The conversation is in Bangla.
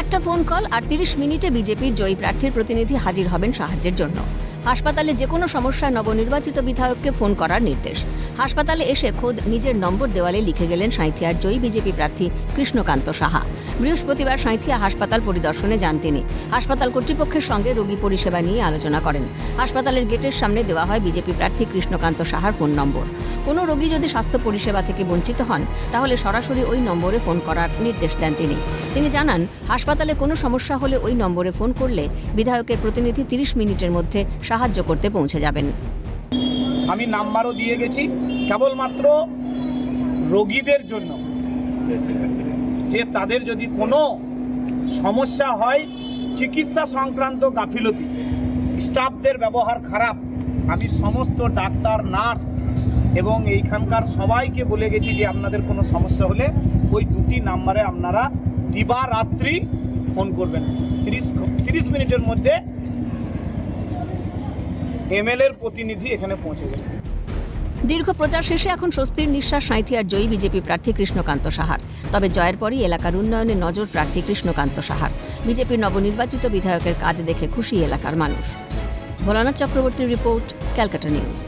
একটা ফোন কল আর ৩০ মিনিটে বিজেপির জয়ী প্রার্থীর প্রতিনিধি হাজির হবেন সাহায্যের জন্য। হাসপাতালে যে কোনো সমস্যায় নবনির্বাচিত বিধায়ককে ফোন করার নির্দেশ। হাসপাতালে এসে খোদ নিজের নম্বর দেওয়ালে লিখে গেলেন সাঁইথিয়ার জয়ী বিজেপি প্রার্থী কৃষ্ণকান্ত সাহা। বৃহস্পতিবার সাঁইথিয়া হাসপাতাল পরিদর্শনে যান তিনি। হাসপাতাল কর্তৃপক্ষের সঙ্গে রোগী পরিষেবা নিয়ে আলোচনা করেন। হাসপাতালের গেটের সামনে দেওয়া হয় বিজেপি প্রার্থী কৃষ্ণকান্ত সাহার ফোন নম্বর। কোনো রোগী যদি স্বাস্থ্য পরিষেবা থেকে বঞ্চিত হন তাহলে সরাসরি ওই নম্বরে ফোন করার নির্দেশ দেন তিনি জানান, হাসপাতালে কোনো সমস্যা হলে ওই নম্বরে ফোন করলে বিধায়কের প্রতিনিধি ৩০ মিনিটের মধ্যে সাহায্য করতে পৌঁছে যাবেন। আমি নাম্বারও দিয়ে গেছি কেবলমাত্র রোগীদের জন্য, যে তাদের যদি কোনো সমস্যা হয়, চিকিৎসা সংক্রান্ত গাফিলতি, স্টাফদের ব্যবহার খারাপ, আমি সমস্ত ডাক্তার, নার্স এবং এইখানকার সবাইকে বলে গেছি যে আপনাদের কোনো সমস্যা হলে ওই দুটি নাম্বারে আপনারা দিবারাত্রি ফোন করবেন। 30 মিনিটের মধ্যে এমএলএর প্রতিনিধি এখানে পৌঁছে গেল। দীর্ঘ প্রচার শেষে এখন স্বস্তির নিঃশ্বাস সাঁইথিয়ার জয়ী বিজেপি প্রার্থী কৃষ্ণকান্ত সাহার। তবে জয়ের পরই এলাকার উন্নয়নে নজর প্রার্থী কৃষ্ণকান্ত সাহার। বিজেপির নবনির্বাচিত বিধায়কের কাজ দেখে খুশি এলাকার মানুষ। ভোলানাথ চক্রবর্তীর রিপোর্ট, ক্যালকাটা নিউজ।